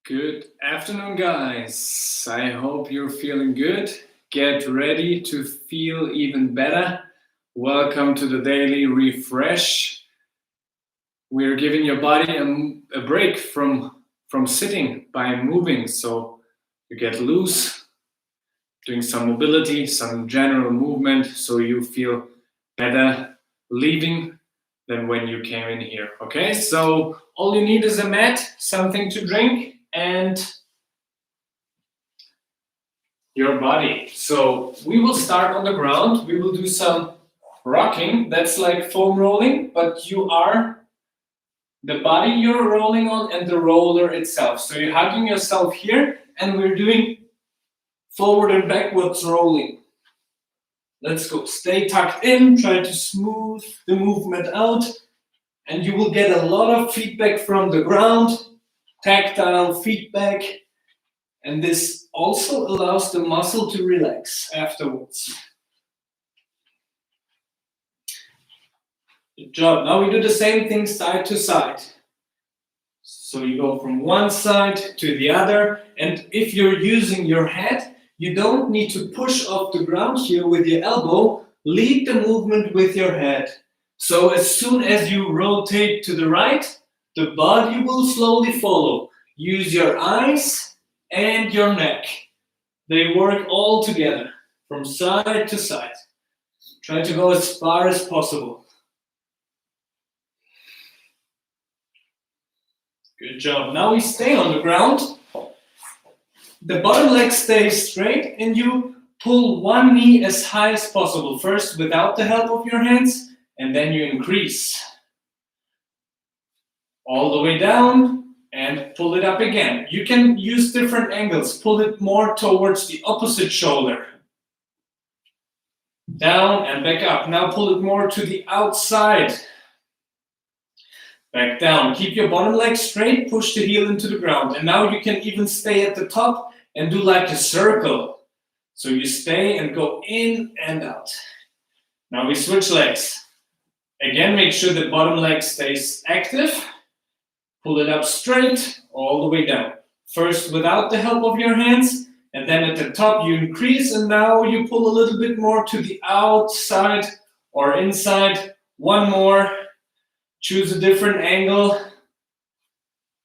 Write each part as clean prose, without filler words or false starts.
Good afternoon, guys. I hope you're feeling good. Get ready to feel even better. Welcome to the daily refresh. We're giving your body a break from sitting by moving, so you get loose, doing some mobility, some general movement, so you feel better leaving than when you came in here. Okay, so all you need is a mat, something to drink, and your body. So we will start on the ground. We will do some rocking. That's like foam rolling, but you are the body you're rolling on and the roller itself. So you're hugging yourself here, and we're doing forward and backwards rolling. Let's go. Stay tucked in. Try to smooth the movement out, and you will get a lot of feedback from the ground, tactile feedback. And this also allows the muscle to relax afterwards. Good job. Now we do the same thing side to side. So you go from one side to the other. And if you're using your head, you don't need to push off the ground here with your elbow. Lead the movement with your head. So as soon as you rotate to the right, the body will slowly follow. Use your eyes and your neck. They work all together from side to side. Try to go as far as possible. Good job. Now we stay on the ground. The bottom leg stays straight and you pull one knee as high as possible. First without the help of your hands, and then you increase. All the way down. And pull it up again. You can use different angles. Pull it more towards the opposite shoulder. Down and back up. Now pull it more to the outside. Back down. Keep your bottom leg straight. Push the heel into the ground. And now you can even stay at the top and do like a circle. So you stay and go in and out. Now we switch legs. Again, make sure the bottom leg stays active. Pull it up straight, all the way down. First without the help of your hands, and then at the top you increase, and now you pull a little bit more to the outside or inside. One more. Choose a different angle.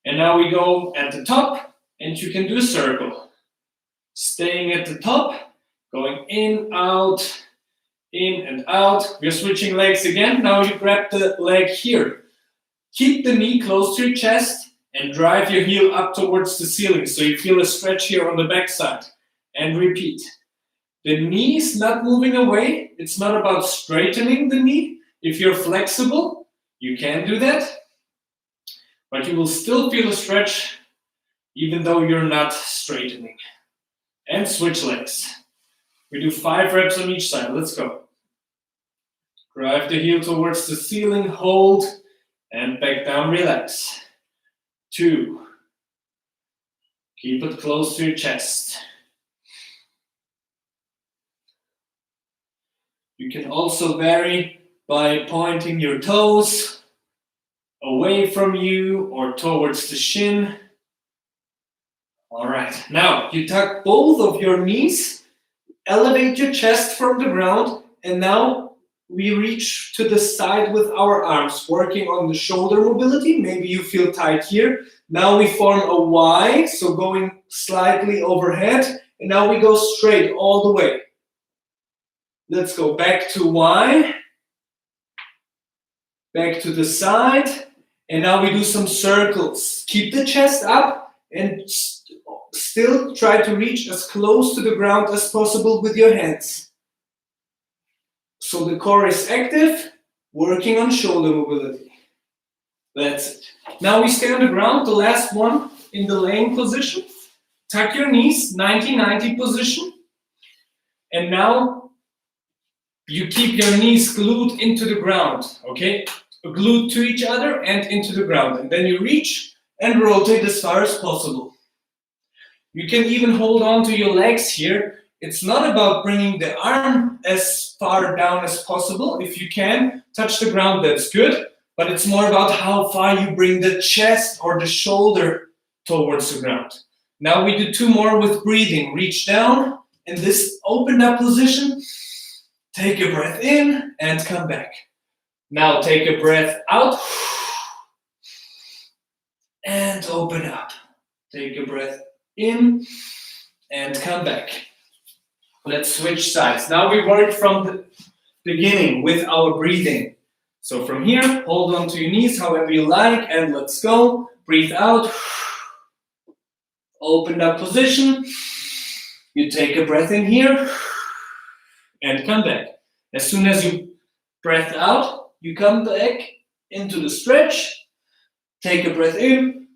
And now we go at the top, and you can do a circle. Staying at the top, going in, and out. We're switching legs again. Now you grab the leg here. Keep the knee close to your chest and drive your heel up towards the ceiling so you feel a stretch here on the back side. And repeat. The knee is not moving away. It's not about straightening the knee. If you're flexible, you can do that. But you will still feel a stretch even though you're not straightening. And switch legs. We do 5 reps on each side. Let's go. Drive the heel towards the ceiling. Hold. And back down, relax. 2. Keep it close to your chest. You can also vary by pointing your toes away from you or towards the shin. All right, now you tuck both of your knees, elevate your chest from the ground, and now we reach to the side with our arms, working on the shoulder mobility. Maybe you feel tight here. Now we form a Y, so going slightly overhead. And now we go straight all the way. Let's go back to Y. Back to the side. And now we do some circles. Keep the chest up and still try to reach as close to the ground as possible with your hands. So the core is active, working on shoulder mobility. That's it. Now we stay on the ground, the last one in the laying position. Tuck your knees, 90-90 position. And now you keep your knees glued into the ground, okay? Glued to each other and into the ground. And then you reach and rotate as far as possible. You can even hold on to your legs here. It's not about bringing the arm as far down as possible. If you can touch the ground, that's good. But it's more about how far you bring the chest or the shoulder towards the ground. Now we do 2 more with breathing. Reach down in this opened up position. Take a breath in and come back. Now take a breath out and open up. Take a breath in and come back. Let's switch sides. Now we work from the beginning with our breathing. So from here, hold on to your knees however you like, and let's go. Breathe out. Open up position. You take a breath in here and come back. As soon as you breath out, you come back into the stretch. Take a breath in.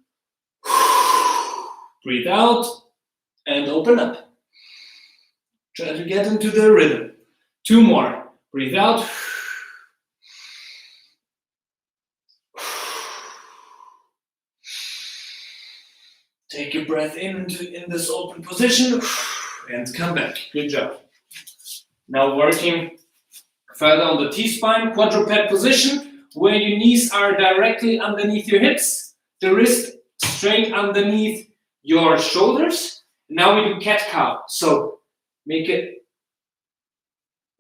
Breathe out and open up. Try to get into the rhythm. 2 more. Breathe out. Take a breath in this open position and come back. Good job. Now working further on the T-spine, quadruped position, where your knees are directly underneath your hips, the wrist straight underneath your shoulders. Now we do cat-cow. So make it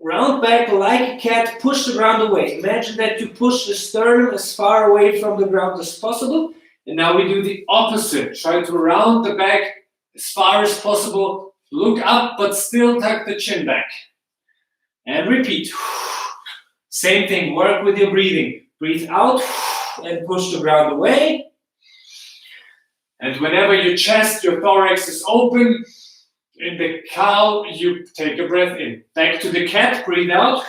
round back like a cat, push the ground away. Imagine that you push the sternum as far away from the ground as possible. And now we do the opposite. Try to round the back as far as possible. Look up, but still tuck the chin back. And repeat. Same thing, work with your breathing. Breathe out and push the ground away. And whenever your chest, your thorax is open, in the cow, you take a breath in. Back to the cat, breathe out.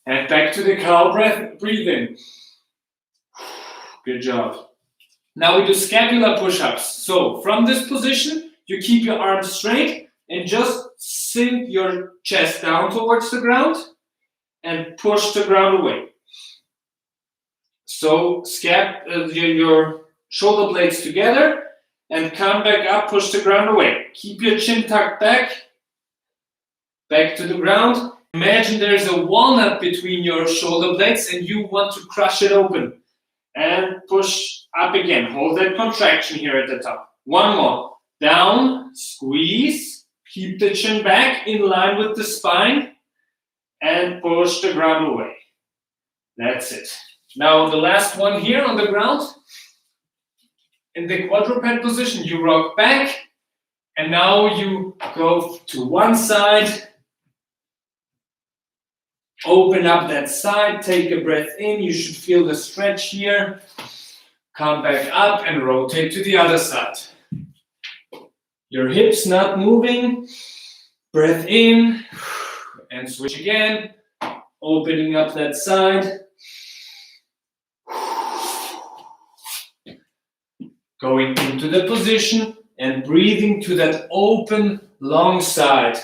And back to the cow, breathe in. Good job. Now we do scapular push-ups. So from this position, you keep your arms straight and just sink your chest down towards the ground and push the ground away. So your shoulder blades together and come back up, push the ground away. Keep your chin tucked back to the ground. Imagine there's a walnut between your shoulder blades and you want to crush it open. And push up again. Hold that contraction here at the top. 1 more. Down, squeeze. Keep the chin back in line with the spine. And push the ground away. That's it. Now the last one here on the ground. In the quadruped position, you rock back. And now you go to one side. Open up that side, take a breath in. You should feel the stretch here. Come back up and rotate to the other side. Your hips not moving. Breath in and switch again. Opening up that side. Going into the position and breathing to that open, long side.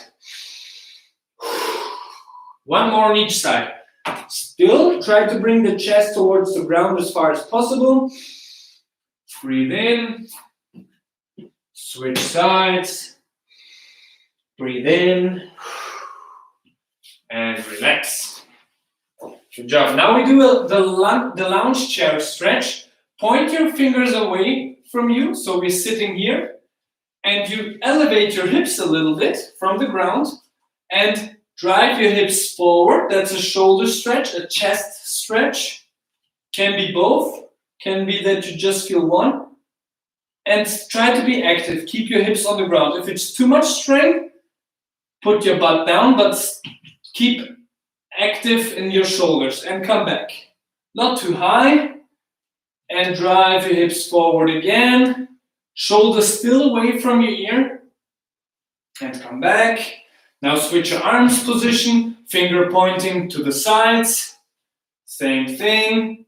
1 more on each side. Still try to bring the chest towards the ground as far as possible. Breathe in. Switch sides. Breathe in. And relax. Good job. Now we do the lounge chair stretch. Point your fingers away from you. So we're sitting here. And you elevate your hips a little bit from the ground. And drive your hips forward. That's a shoulder stretch, a chest stretch. Can be both. Can be that you just feel one. And try to be active. Keep your hips on the ground. If it's too much strength, put your butt down, but keep active in your shoulders and come back. Not too high. And drive your hips forward again. Shoulders still away from your ear. And come back. Now switch your arms position, finger pointing to the sides. Same thing.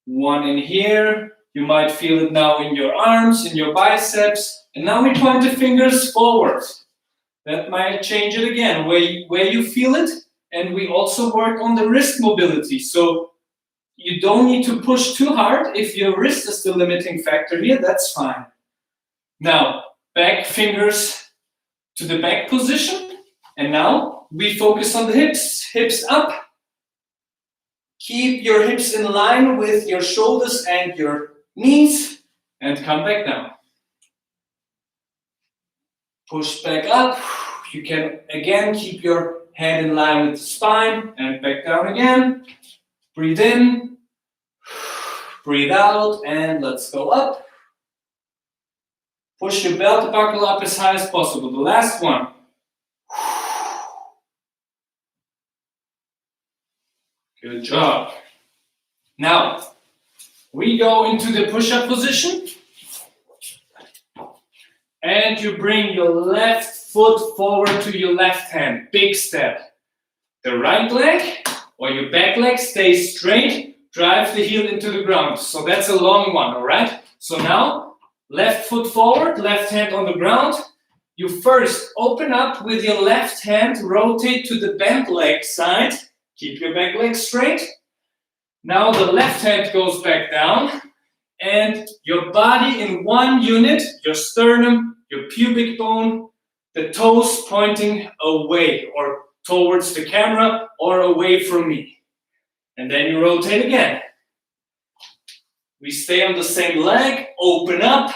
1 in here. You might feel it now in your arms, in your biceps. And now we point the fingers forward. That might change it again, where you feel it. And we also work on the wrist mobility. So you don't need to push too hard. If your wrist is the limiting factor here, that's fine. Now, back fingers to the back position. And now we focus on the hips. Hips up. Keep your hips in line with your shoulders and your knees, and come back down. Push back up. You can again keep your head in line with the spine and back down again. Breathe in, breathe out, and let's go up. Push your belt buckle up as high as possible. The last one. Good job. Now, we go into the push-up position. And you bring your left foot forward to your left hand. Big step. The right leg or your back leg stays straight. Drive the heel into the ground. So that's a long one, all right? So now, left foot forward, left hand on the ground. You first open up with your left hand, rotate to the bent leg side. Keep your back leg straight. Now the left hand goes back down. And your body in one unit, your sternum, your pubic bone, the toes pointing away or towards the camera or away from me. And then you rotate again. We stay on the same leg, open up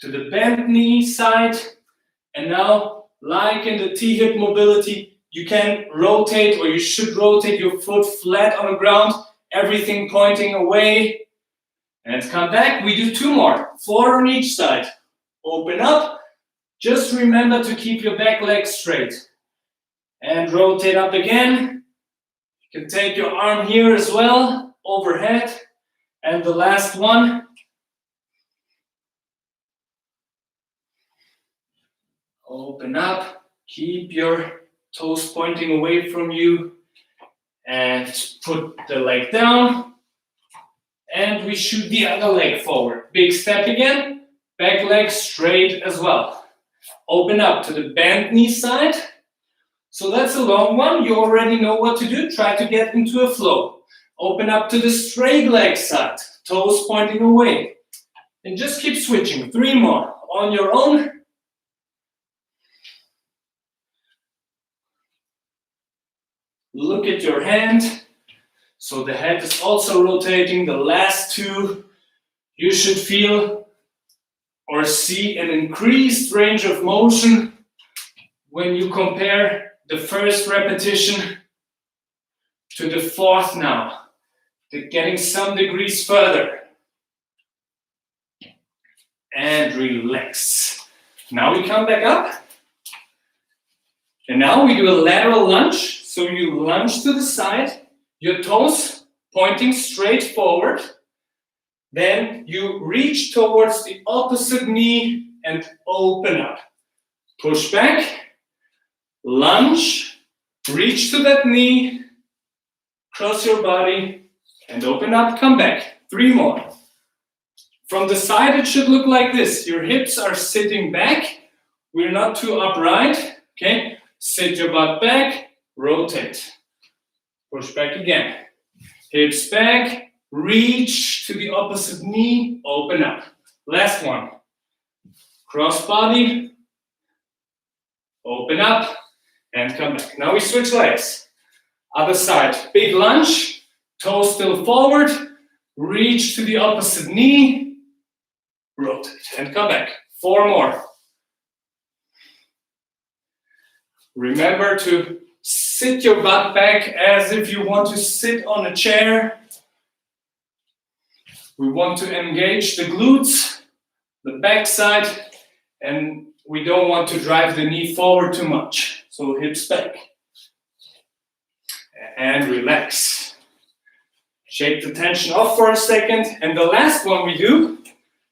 to the bent knee side. And now, like in the T-hip mobility, you can rotate or you should rotate your foot flat on the ground, everything pointing away. And come back, we do 2 more, 4 on each side. Open up, just remember to keep your back leg straight. And rotate up again. You can take your arm here as well, overhead. And the last one. Open up, keep your toes pointing away from you. And put the leg down. And we shoot the other leg forward. Big step again. Back leg straight as well. Open up to the bent knee side. So that's a long one. You already know what to do. Try to get into a flow. Open up to the straight leg side. Toes pointing away. And just keep switching. 3 more on your own. Look at your hand. So the head is also rotating. The last 2, you should feel or see an increased range of motion when you compare the first repetition to the 4th now. They're getting some degrees further. And relax. Now we come back up. And now we do a lateral lunge. So you lunge to the side. Your toes pointing straight forward. Then you reach towards the opposite knee and open up. Push back, lunge, reach to that knee, cross your body, and open up, come back. 3 more. From the side, it should look like this. Your hips are sitting back. We're not too upright, okay? Sit your butt back, rotate. Push back again. Hips back, reach to the opposite knee, open up. Last one. Cross body, open up, and come back. Now we switch legs. Other side. Big lunge, toes still forward, reach to the opposite knee, rotate, and come back. 4 more. Remember to sit your butt back as if you want to sit on a chair. We want to engage the glutes, the back side, and we don't want to drive the knee forward too much. So hips back. And relax. Shake the tension off for a second. And the last one we do,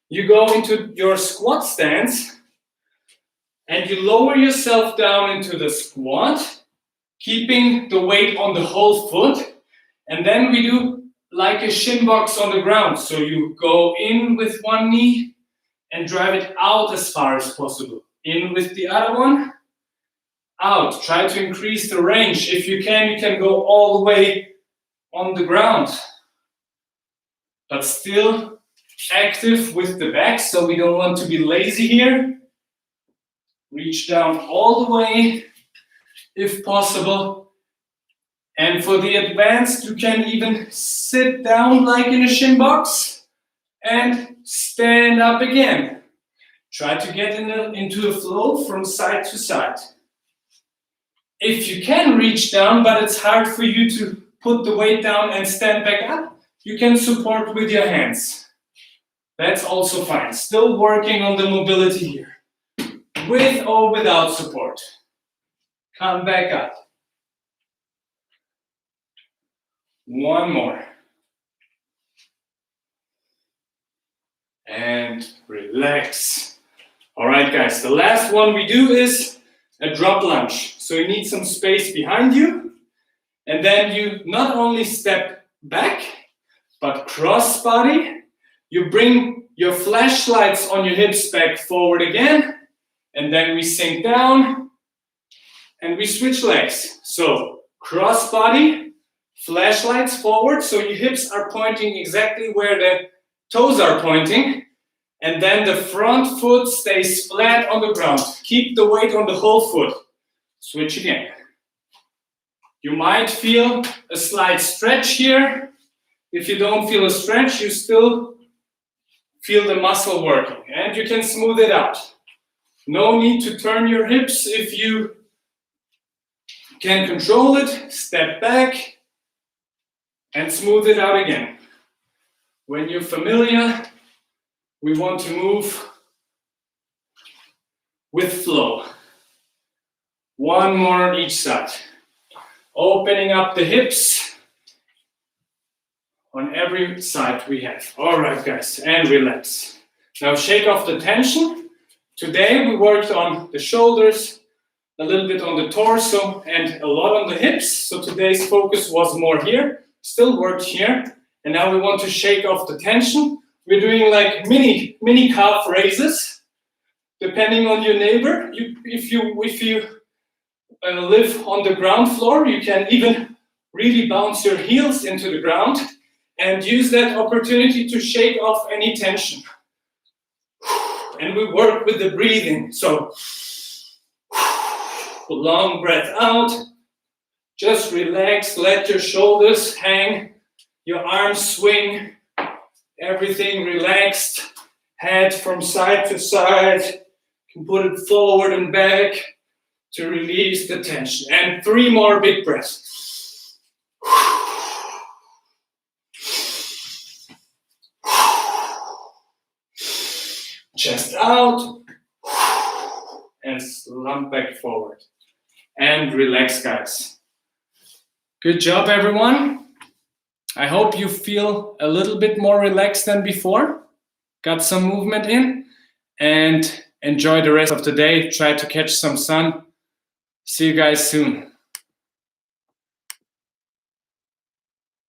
you go into your squat stance and you lower yourself down into the squat, keeping the weight on the whole foot. And then we do like a shin box on the ground. So you go in with one knee and drive it out as far as possible. In with the other one, out. Try to increase the range. If you can go all the way on the ground. But still active with the back, so we don't want to be lazy here. Reach down all the way, if possible. And for the advanced, you can even sit down like in a shin box and stand up again. Try to get into a flow from side to side. If you can reach down, but it's hard for you to put the weight down and stand back up, you can support with your hands. That's also fine. Still working on the mobility here. With or without support. Come back up. One more. And relax. All right, guys, the last one we do is a drop lunge. So you need some space behind you. And then you not only step back, but cross body. You bring your flashlights on your hips back forward again. And then we sink down and we switch legs. So cross body, flashlights forward. So your hips are pointing exactly where the toes are pointing. And then the front foot stays flat on the ground. Keep the weight on the whole foot. Switch again. You might feel a slight stretch here. If you don't feel a stretch, you still feel the muscle working. And you can smooth it out. No need to turn your hips if you can control it. Step back and smooth it out again. When you're familiar, we want to move with flow. One more on each side. Opening up the hips on every side we have. All right, guys, and relax. Now shake off the tension. Today we worked on the shoulders, a little bit on the torso, and a lot on the hips. So today's focus was more here, still worked here. And now we want to shake off the tension. We're doing like mini calf raises, depending on your neighbor. If you live on the ground floor, you can even really bounce your heels into the ground and use that opportunity to shake off any tension. And we work with the breathing. So long breath out. Just relax. Let your shoulders hang. Your arms swing. Everything relaxed. Head from side to side. You can put it forward and back to release the tension. And 3 more big breaths. Chest out. And slump back forward. And relax, guys. Good job, everyone. I hope you feel a little bit more relaxed than before. Got some movement in. And enjoy the rest of the day. Try to catch some sun. See you guys soon.